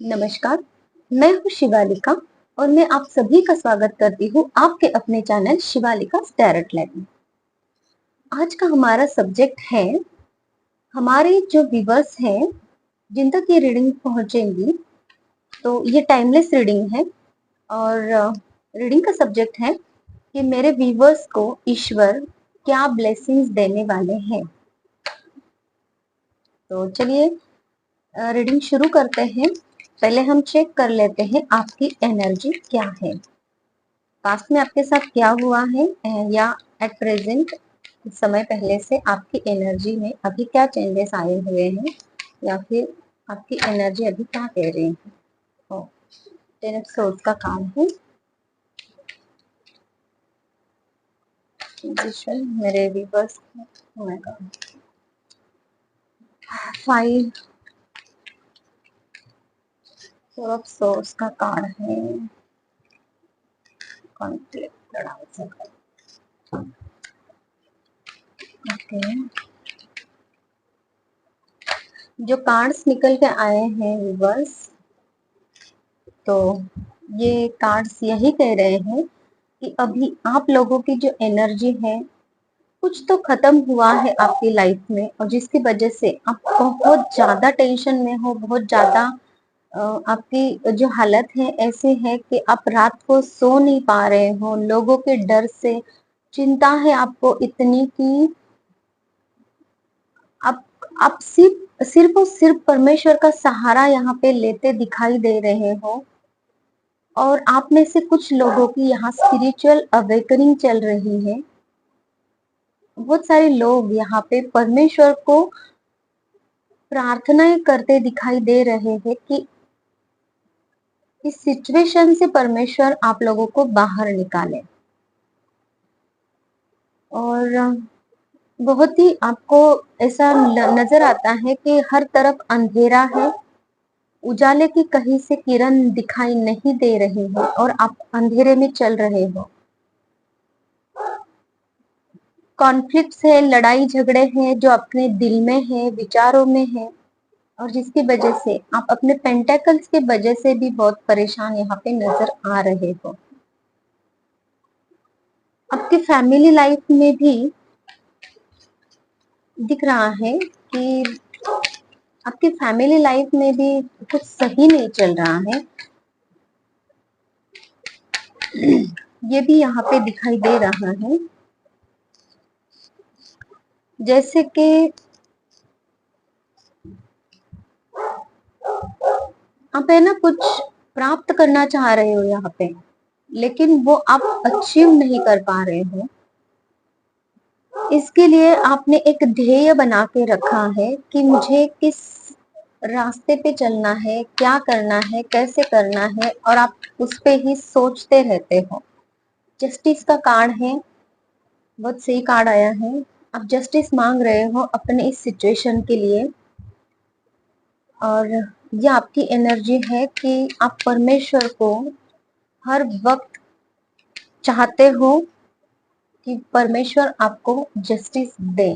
नमस्कार, मैं हूँ शिवालिका और मैं आप सभी का स्वागत करती हूँ आपके अपने चैनल शिवालिका टैरोट लाइव में। आज का हमारा सब्जेक्ट है, हमारे जो व्यूअर्स हैं जिन तक ये रीडिंग पहुंचेंगी, तो ये टाइमलेस रीडिंग है और रीडिंग का सब्जेक्ट है कि मेरे व्यूअर्स को ईश्वर क्या ब्लेसिंग्स देने वाले हैं। तो चलिए रीडिंग शुरू करते हैं। पहले हम चेक कर लेते हैं आपकी एनर्जी क्या है, पास्ट में आपके साथ क्या हुआ है या एट प्रेजेंट समय पहले से आपकी एनर्जी में अभी क्या चेंजेस आए हुए हैं या फिर आपकी एनर्जी अभी क्या कह रही है। टेन ऑफ सोर्स का काम है। मेरे viewers five four of source का कार्ड है। कॉन्फ्लिक्ट लड़ा सकता। ओके, जो कार्ड्स निकल के आए हैं व्यूअर्स, तो ये कार्ड्स यही कह रहे हैं कि अभी आप लोगों की जो एनर्जी है कुछ तो खत्म हुआ है आपकी लाइफ में, और जिसकी वजह से आप बहुत ज्यादा टेंशन में हो, बहुत ज्यादा आपकी जो हालत है ऐसी है कि आप रात को सो नहीं पा रहे हो, लोगों के डर से चिंता है आपको इतनी कि आप सिर्फ और सिर्फ परमेश्वर का सहारा यहाँ पे लेते दिखाई दे रहे हो। और आप में से कुछ लोगों की यहाँ स्पिरिचुअल अवेकनिंग चल रही है। बहुत सारे लोग यहाँ पे परमेश्वर को प्रार्थनाएं करते दिखाई दे रहे हैं कि इस सिचुएशन से परमेश्वर आप लोगों को बाहर निकाले। और बहुत ही आपको ऐसा नजर आता है कि हर तरफ अंधेरा है, उजाले की कहीं से किरण दिखाई नहीं दे रही है और आप अंधेरे में चल रहे हो। कॉन्फ्लिक्ट्स है, लड़ाई झगड़े हैं जो अपने दिल में है, विचारों में है, और जिसकी वजह से आप अपने पेंटेकल्स के वजह से भी बहुत परेशान यहाँ पे नजर आ रहे हो। आपकी फैमिली लाइफ में भी दिख रहा है कि आपकी फैमिली लाइफ में भी कुछ सही नहीं चल रहा है। ये भी यहाँ पे दिखाई दे रहा है, जैसे कि आप है ना कुछ प्राप्त करना चाह रहे हो यहाँ पे, लेकिन वो आप अचीव नहीं कर पा रहे हो। इसके लिए आपने एक ध्येय बना के रखा है कि मुझे किस रास्ते पे चलना है, क्या करना है, कैसे करना है, और आप उस पे ही सोचते रहते हो। जस्टिस का कार्ड है, बहुत सही कार्ड आया है। आप जस्टिस मांग रहे हो अपने इस सिचुएशन के लिए, और ये आपकी एनर्जी है कि आप परमेश्वर को हर वक्त चाहते हो कि परमेश्वर आपको जस्टिस दे।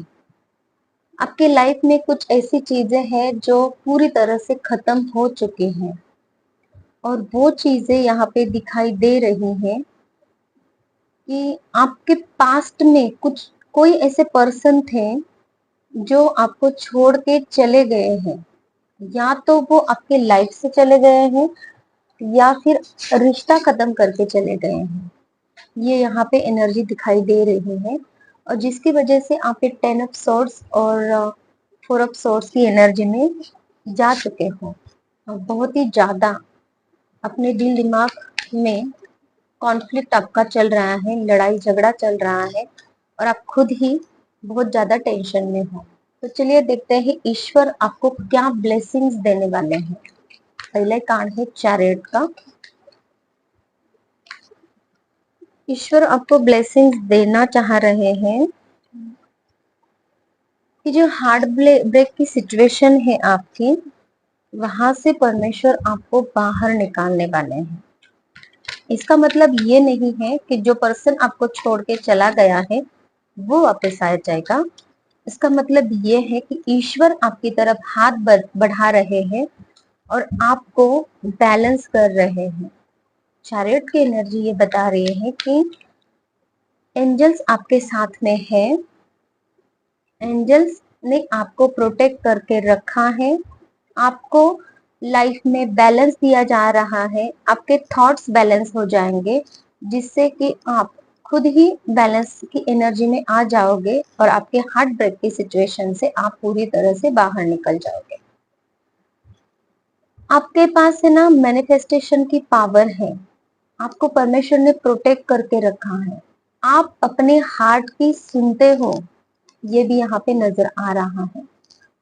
आपकी लाइफ में कुछ ऐसी चीजें हैं जो पूरी तरह से खत्म हो चुकी हैं, और वो चीजें यहाँ पे दिखाई दे रही हैं कि आपके पास्ट में कुछ कोई ऐसे पर्सन थे जो आपको छोड़ के चले गए हैं, या तो वो आपके लाइफ से चले गए हैं या फिर रिश्ता खत्म करके चले गए हैं। ये यहाँ पे एनर्जी दिखाई दे रही है, और जिसकी वजह से आप एक टेन ऑफ सोर्स और फोर ऑफ सोर्स की एनर्जी में जा चुके हो। बहुत ही ज्यादा अपने दिल दिमाग में कॉन्फ्लिक्ट आपका चल रहा है, लड़ाई झगड़ा चल रहा है, और आप खुद ही बहुत ज्यादा टेंशन में हो। तो चलिए देखते हैं ईश्वर आपको क्या ब्लेसिंग्स देने वाले हैं। पहले कार्ड है चैरियट का। ईश्वर आपको ब्लेसिंग्स देना चाह रहे हैं कि जो हार्ट ब्रेक की सिचुएशन है आपकी, वहां से परमेश्वर आपको बाहर निकालने वाले हैं। इसका मतलब ये नहीं है कि जो पर्सन आपको छोड़ के चला गया है वो वापस आ जाएगा। इसका मतलब ये है कि ईश्वर आपकी तरफ हाथ बढ़ा रहे हैं और आपको बैलेंस कर रहे हैं। चैरियट की एनर्जी ये बता रही है कि एंजल्स आपके साथ में है, एंजल्स ने आपको प्रोटेक्ट करके रखा है, आपको लाइफ में बैलेंस दिया जा रहा है, आपके थॉट्स बैलेंस हो जाएंगे, जिससे कि आप खुद ही बैलेंस की एनर्जी में आ जाओगे और आपके हार्ट ब्रेक की सिचुएशन से आप पूरी तरह से बाहर निकल जाओगे। आपके पास है ना मैनिफेस्टेशन की पावर है, आपको परमेश्वर ने प्रोटेक्ट करके रखा है, आप अपने हार्ट की सुनते हो, ये भी यहाँ पे नजर आ रहा है।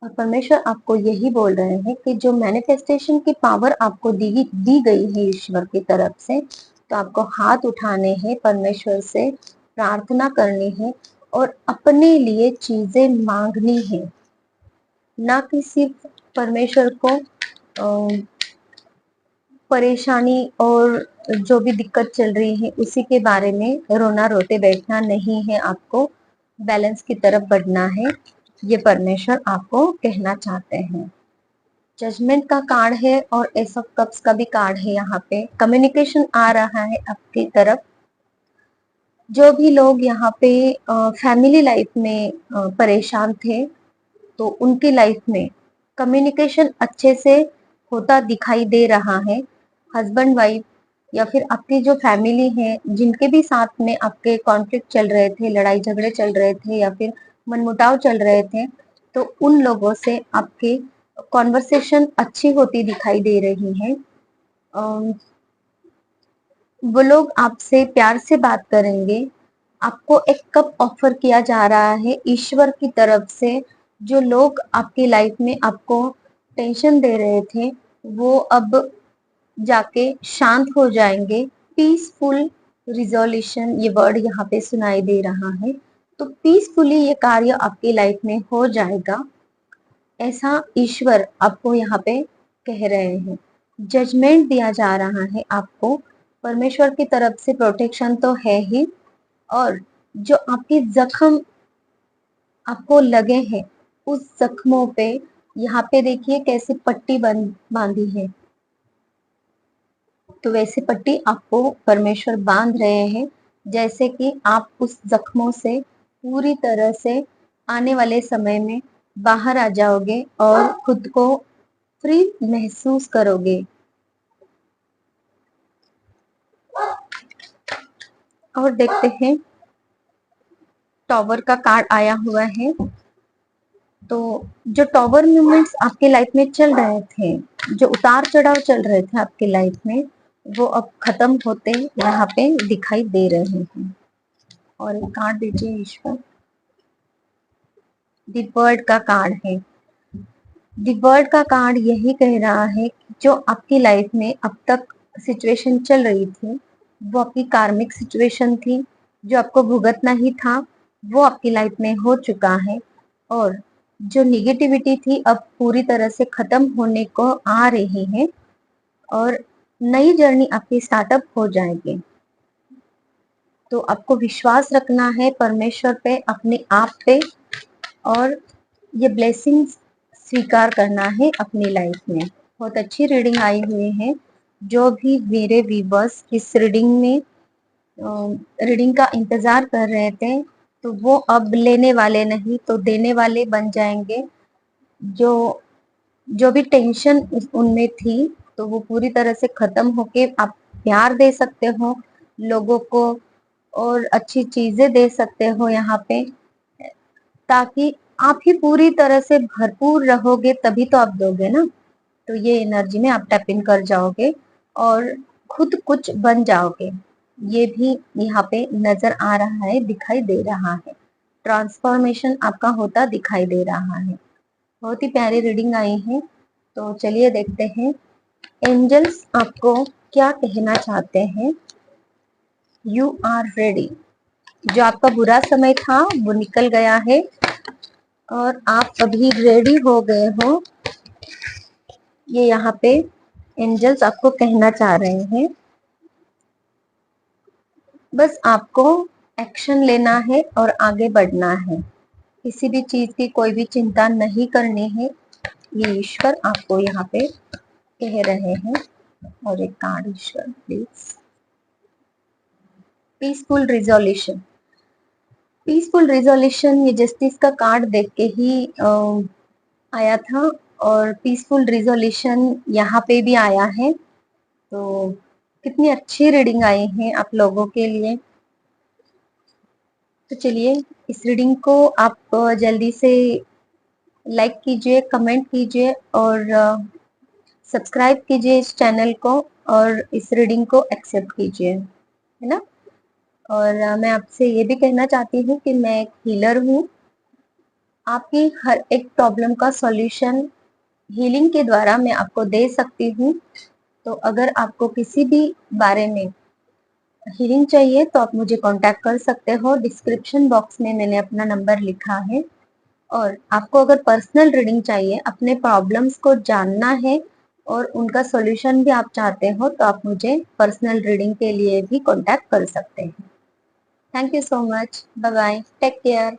और परमेश्वर आपको यही बोल रहे हैं कि जो मैनिफेस्टेशन की पावर आपको दी गई है ईश्वर की तरफ से, तो आपको हाथ उठाने हैं, परमेश्वर से प्रार्थना करनी है और अपने लिए चीजें मांगनी है, ना कि सिर्फ परमेश्वर को परेशानी और जो भी दिक्कत चल रही है उसी के बारे में रोना रोते बैठना नहीं है, आपको बैलेंस की तरफ बढ़ना है, ये परमेश्वर आपको कहना चाहते हैं। जजमेंट का कार्ड है और एस ऑफ कप्स का भी कार्ड है, यहाँ पे कम्युनिकेशन आ रहा है आपकी तरफ। जो भी लोग यहाँ पे फैमिली लाइफ में परेशान थे, तो उनकी लाइफ में कम्युनिकेशन अच्छे से होता दिखाई दे रहा है। हस्बैंड वाइफ या फिर आपकी जो फैमिली है, जिनके भी साथ में आपके कॉन्फ्लिक्ट चल रहे थे, लड़ाई झगड़े चल रहे थे या फिर मनमुटाव चल रहे थे, तो उन लोगों से आपके कॉन्वर्सेशन अच्छी होती दिखाई दे रही है। वो लोग आपसे प्यार से बात करेंगे। आपको एक कप ऑफर किया जा रहा है ईश्वर की तरफ से। जो लोग आपकी लाइफ में आपको टेंशन दे रहे थे, वो अब जाके शांत हो जाएंगे। पीसफुल रिजोल्यूशन ये वर्ड यहाँ पे सुनाई दे रहा है, तो पीसफुली ये कार्य आपकी लाइफ में हो जाएगा, ऐसा ईश्वर आपको यहाँ पे कह रहे हैं। जजमेंट दिया जा रहा है आपको, परमेश्वर की तरफ से प्रोटेक्शन तो है ही, और जो आपके जख्म आपको लगे हैं उस जख्मों पे यहाँ पे देखिए कैसे पट्टी बांधी है, तो वैसे पट्टी आपको परमेश्वर बांध रहे हैं, जैसे कि आप उस जख्मों से पूरी तरह से आने वाले समय में बाहर आ जाओगे और खुद को फ्री महसूस करोगे। और देखते हैं, टॉवर का कार्ड आया हुआ है, तो जो टॉवर मूवमेंट्स आपके लाइफ में चल रहे थे, जो उतार चढ़ाव चल रहे थे आपके लाइफ में, वो अब खत्म होते यहाँ पे दिखाई दे रहे हैं। और एक कार्ड दीजिए ईश्वर। दी वर्ड का कार्ड है। दी वर्ड का कार्ड यही कह रहा है कि जो आपकी लाइफ में अब तक सिचुएशन चल रही थी, वो आपकी कार्मिक सिचुएशन थी, जो आपको भुगतना ही था, वो आपकी लाइफ में हो चुका है। और जो निगेटिविटी थी अब पूरी तरह से खत्म होने को आ रही है और नई जर्नी आपकी स्टार्टअप हो जाएगी। तो आपको विश्वास रखना है परमेश्वर पे, अपने आप पे, और ये ब्लेसिंग्स स्वीकार करना है अपनी लाइफ में। बहुत अच्छी रीडिंग आई हुई है। जो भी मेरे व्यूवर्स इस रीडिंग का इंतजार कर रहे थे, तो वो अब लेने वाले नहीं तो देने वाले बन जाएंगे। जो जो भी टेंशन उनमें थी, तो वो पूरी तरह से खत्म होके आप प्यार दे सकते हो लोगों को और अच्छी चीजें दे सकते हो यहाँ पे, ताकि आप ही पूरी तरह से भरपूर रहोगे, तभी तो आप दोगे ना। तो ये एनर्जी में आप टैप इन कर जाओगे और खुद कुछ बन जाओगे, ये भी यहाँ पे नजर आ रहा है, दिखाई दे रहा है। ट्रांसफॉर्मेशन आपका होता दिखाई दे रहा है। बहुत ही प्यारी रीडिंग आई है। तो चलिए देखते हैं एंजल्स आपको क्या कहना चाहते हैं। You are ready. जो आपका बुरा समय था वो निकल गया है और आप अभी रेडी हो गए हो, ये यहाँ पे एंजल्स आपको कहना चाह रहे हैं। बस आपको एक्शन लेना है और आगे बढ़ना है, किसी भी चीज की कोई भी चिंता नहीं करनी है, ये ईश्वर आपको यहाँ पे कह रहे हैं। और एक card Ishwar please. Peaceful resolution. Peaceful resolution, ये जस्टिस का कार्ड देख के ही आया था, और पीसफुल रिजोल्यूशन यहाँ पे भी आया है। तो कितनी अच्छी रीडिंग आई है आप लोगों के लिए। तो चलिए, इस रीडिंग को आप जल्दी से लाइक कीजिए, कमेंट कीजिए और सब्सक्राइब कीजिए इस चैनल को, और इस रीडिंग को एक्सेप्ट कीजिए, है ना। और मैं आपसे ये भी कहना चाहती हूँ कि मैं एक हीलर हूँ। आपकी हर एक प्रॉब्लम का सॉल्यूशन हीलिंग के द्वारा मैं आपको दे सकती हूँ। तो अगर आपको किसी भी बारे में हीलिंग चाहिए तो आप मुझे कांटेक्ट कर सकते हो। डिस्क्रिप्शन बॉक्स में मैंने अपना नंबर लिखा है। और आपको अगर पर्सनल रीडिंग चाहिए, अपने प्रॉब्लम्स को जानना है और उनका सॉल्यूशन भी आप चाहते हो, तो आप मुझे पर्सनल रीडिंग के लिए भी कांटेक्ट कर सकते हैं। Thank you so much. Bye bye. Take care.